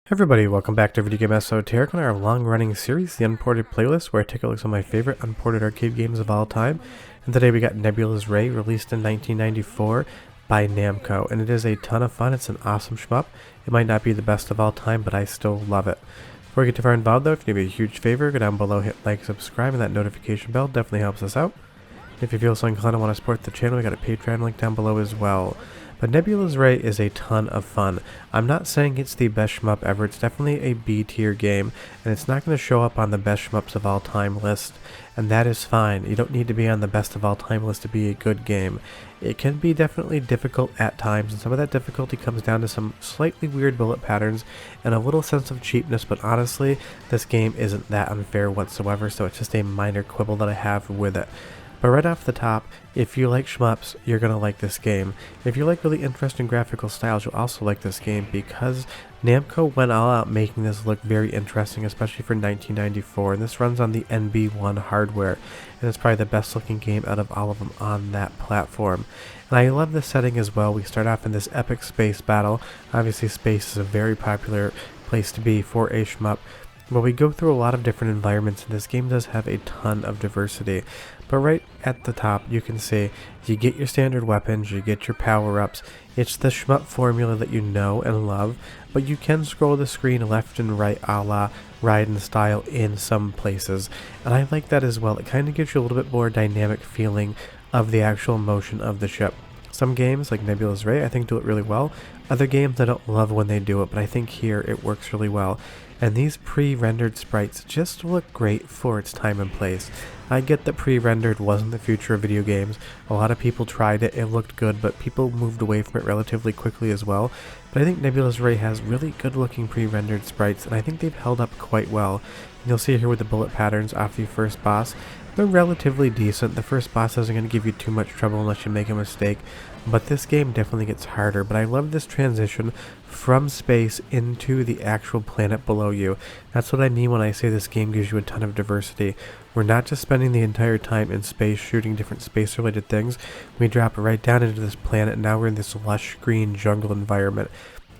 Everybody, welcome back to Video Game Esoteric on our long-running series, the Unported Playlist, where I take a look at some of my favorite unported arcade games of all time. And today we got NebulasRay, released in 1994 by Namco, and it is a ton of fun. It's an awesome shmup. It might not be the best of all time, but I still love it. Before we get too far involved though, if you need me a huge favor, go down below, hit like, subscribe, and that notification bell definitely helps us out. If you feel so inclined and want to support the channel, we got a Patreon link down below as well. But NebulasRay is a ton of fun. I'm not saying it's the best shmup ever, it's definitely a B tier game, and it's not going to show up on the best shmups of all time list, and that is fine. You don't need to be on the best of all time list to be a good game. It can be definitely difficult at times, and some of that difficulty comes down to some slightly weird bullet patterns and a little sense of cheapness, but honestly, this game isn't that unfair whatsoever, so it's just a minor quibble that I have with it. But right off the top, if you like shmups, you're going to like this game. If you like really interesting graphical styles, you'll also like this game because Namco went all out making this look very interesting, especially for 1994. And this runs on the NB1 hardware, and it's probably the best looking game out of all of them on that platform. And I love the setting as well. We start off in this epic space battle. Obviously, space is a very popular place to be for a shmup. But we go through a lot of different environments, and this game does have a ton of diversity. But right at the top, you can see you get your standard weapons, you get your power-ups. It's the shmup formula that you know and love, but you can scroll the screen left and right a la Raiden style in some places. And I like that as well. It kind of gives you a little bit more dynamic feeling of the actual motion of the ship. Some games, like NebulasRay, I think do it really well. Other games I don't love when they do it, but I think here it works really well. And these pre-rendered sprites just look great for its time and place. I get that pre-rendered wasn't the future of video games. A lot of people tried it, it looked good, but people moved away from it relatively quickly as well. But I think NebulasRay has really good looking pre-rendered sprites, and I think they've held up quite well. And you'll see here with the bullet patterns off the first boss, they're relatively decent. The first boss isn't going to give you too much trouble unless you make a mistake, but this game definitely gets harder. But I love this transition from space into the actual planet below you. That's what I mean when I say this game gives you a ton of diversity. We're not just spending the entire time in space shooting different space related things. We drop right down into this planet, and now we're in this lush green jungle environment.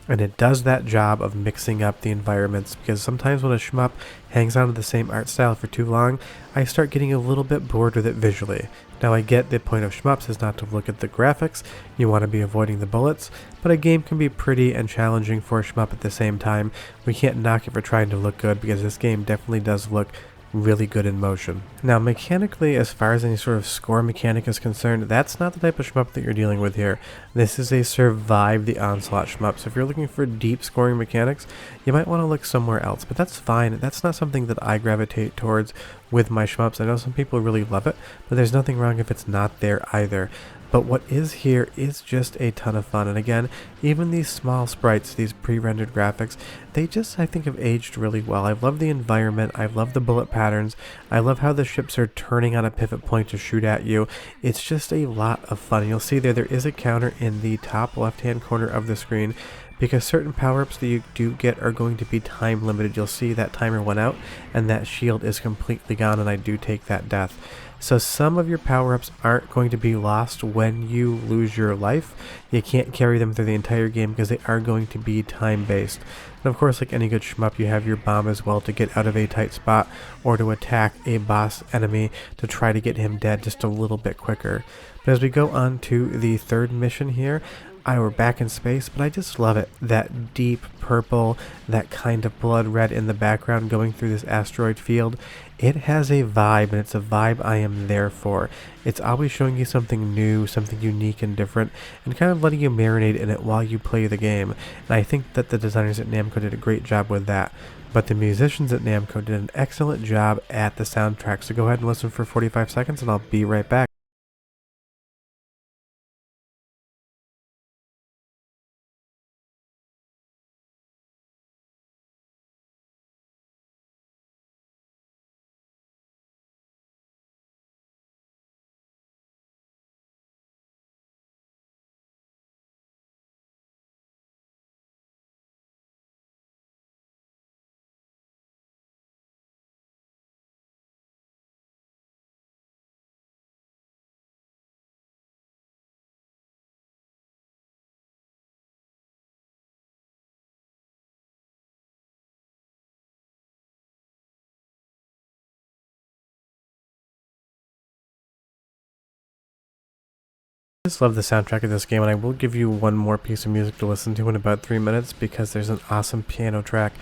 And it does that job of mixing up the environments, because sometimes when a shmup hangs on to the same art style for too long, I start getting a little bit bored with it visually. Now I get the point of shmups is not to look at the graphics, you want to be avoiding the bullets, but a game can be pretty and challenging for a shmup at the same time. We can't knock it for trying to look good, because this game definitely does look really good in motion. Now mechanically, as far as any sort of score mechanic is concerned, that's not the type of shmup that you're dealing with here. This is a survive the onslaught shmup, so if you're looking for deep scoring mechanics, you might want to look somewhere else, but that's fine. That's not something that I gravitate towards with my shmups. I know some people really love it, but there's nothing wrong if it's not there either. But what is here is just a ton of fun, and again, even these small sprites, these pre-rendered graphics, they just, I think, have aged really well. I love the environment, I love the bullet patterns, I love how the ships are turning on a pivot point to shoot at you. It's just a lot of fun. You'll see there is a counter in the top left-hand corner of the screen, because certain power-ups that you do get are going to be time limited. You'll see that timer went out, and that shield is completely gone, and I do take that death. So some of your power-ups aren't going to be lost when you lose your life. You can't carry them through the entire game because they are going to be time-based. And of course, like any good shmup, you have your bomb as well to get out of a tight spot or to attack a boss enemy to try to get him dead just a little bit quicker. But as we go on to the third mission here, we're back in space, but I just love it. That deep purple, that kind of blood red in the background going through this asteroid field. It has a vibe, and it's a vibe I am there for. It's always showing you something new, something unique and different, and kind of letting you marinate in it while you play the game. And I think that the designers at Namco did a great job with that. But the musicians at Namco did an excellent job at the soundtrack. So go ahead and listen for 45 seconds, and I'll be right back. I just love the soundtrack of this game, and I will give you one more piece of music to listen to in about 3 minutes because there's an awesome piano track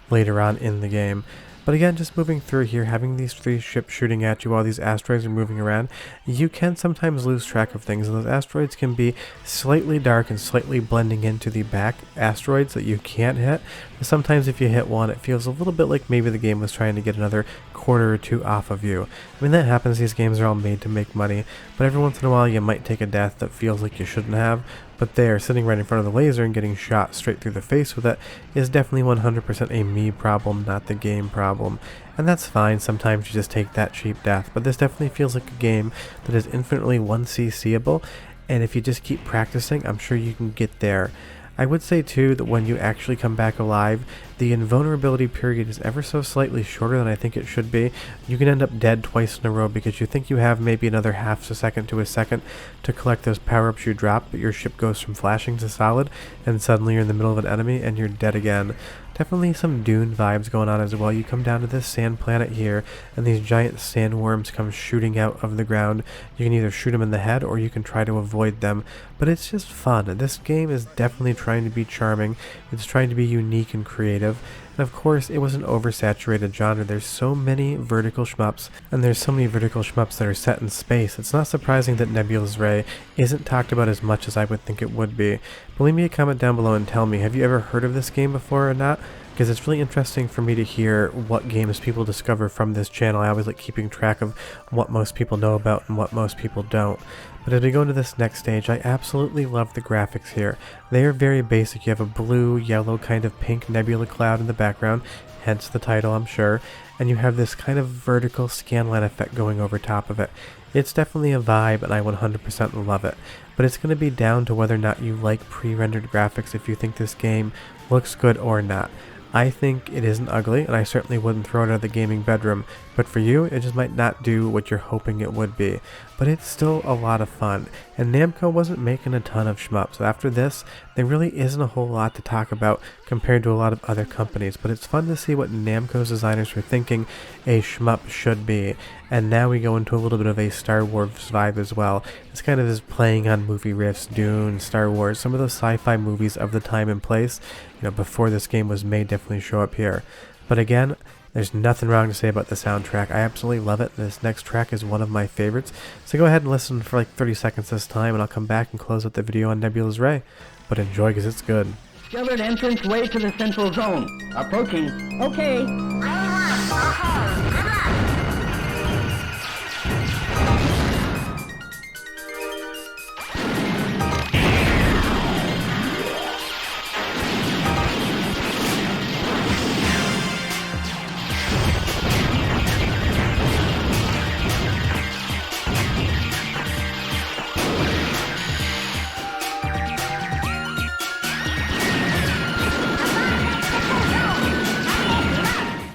later on in the game. But again, just moving through here, having these 3 ships shooting at you while these asteroids are moving around, you can sometimes lose track of things, and those asteroids can be slightly dark and slightly blending into the back asteroids that you can't hit. But sometimes if you hit one, it feels a little bit like maybe the game was trying to get another quarter or two off of you. I mean, that happens, these games are all made to make money, but every once in a while you might take a death that feels like you shouldn't have, but there, sitting right in front of the laser and getting shot straight through the face with it is definitely 100% a me problem, not the game problem. And that's fine, sometimes you just take that cheap death, but this definitely feels like a game that is infinitely 1cc'able, and if you just keep practicing, I'm sure you can get there. I would say too that when you actually come back alive, the invulnerability period is ever so slightly shorter than I think it should be. You can end up dead twice in a row because you think you have maybe another half a second to a second to collect those power-ups you dropped, but your ship goes from flashing to solid, and suddenly you're in the middle of an enemy and you're dead again. Definitely some Dune vibes going on as well. You come down to this sand planet here, and these giant sandworms come shooting out of the ground. You can either shoot them in the head, or you can try to avoid them, but it's just fun. This game is definitely trying to be charming. It's trying to be unique and creative. And of course, it was an oversaturated genre. There's so many vertical shmups, and there's so many vertical shmups that are set in space. It's not surprising that NebulasRay isn't talked about as much as I would think it would be. But leave me a comment down below and tell me, have you ever heard of this game before or not? Because it's really interesting for me to hear what games people discover from this channel. I always like keeping track of what most people know about and what most people don't. But as we go into this next stage, I absolutely love the graphics here. They are very basic. You have a blue, yellow, kind of pink nebula cloud in the background, hence the title, I'm sure, and you have this kind of vertical scanline effect going over top of it. It's definitely a vibe, and I 100% love it. But it's going to be down to whether or not you like pre-rendered graphics if you think this game looks good or not. I think it isn't ugly, and I certainly wouldn't throw it out of the gaming bedroom, but for you, it just might not do what you're hoping it would be. But it's still a lot of fun, and Namco wasn't making a ton of shmups. After this, there really isn't a whole lot to talk about compared to a lot of other companies, but it's fun to see what Namco's designers were thinking a shmup should be. And now we go into a little bit of a Star Wars vibe as well. This kind of is playing on movie riffs, Dune, Star Wars, some of those sci-fi movies of the time and place, before this game was made, definitely show up here. But again, there's nothing wrong to say about the soundtrack. I absolutely love it. This next track is one of my favorites. So go ahead and listen for like 30 seconds this time, and I'll come back and close out the video on NebulasRay. But enjoy, because it's good. Discovered entrance way to the central zone. Approaching. Okay.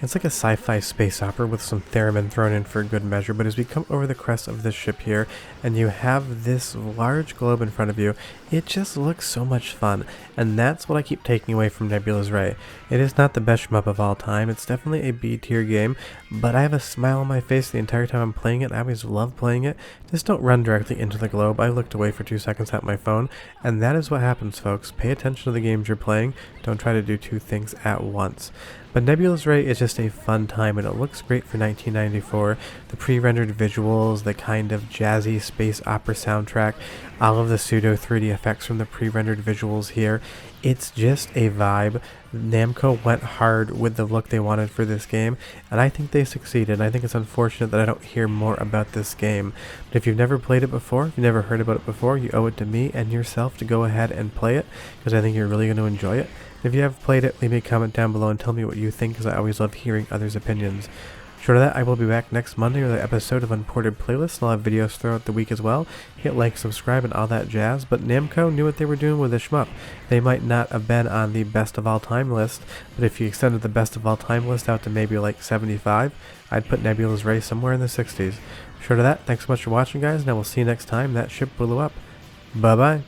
It's like a sci-fi space opera with some theremin thrown in for good measure, but as we come over the crest of this ship here, and you have this large globe in front of you, it just looks so much fun, and that's what I keep taking away from NebulasRay. It is not the best shmup of all time, it's definitely a B-tier game, but I have a smile on my face the entire time I'm playing it. I always love playing it. Just don't run directly into the globe. I looked away for 2 seconds at my phone, and that is what happens, folks. Pay attention to the games you're playing, don't try to do 2 things at once. But NebulasRay is just a fun time, and it looks great for 1994. The pre-rendered visuals, the kind of jazzy space opera soundtrack, all of the pseudo 3D effects from the pre-rendered visuals here. It's just a vibe. Namco went hard with the look they wanted for this game, and I think they succeeded. I think it's unfortunate that I don't hear more about this game. But if you've never played it before, if you've never heard about it before, you owe it to me and yourself to go ahead and play it, because I think you're really going to enjoy it. If you have played it, leave me a comment down below and tell me what you think, because I always love hearing others' opinions. Short of that, I will be back next Monday with an episode of Unported Playlist, and I'll have videos throughout the week as well. Hit like, subscribe, and all that jazz, but Namco knew what they were doing with the shmup. They might not have been on the best of all time list, but if you extended the best of all time list out to maybe like 75, I'd put NebulasRay somewhere in the 60s. Short of that, thanks so much for watching, guys, and I will see you next time that ship blew up. Bye-bye.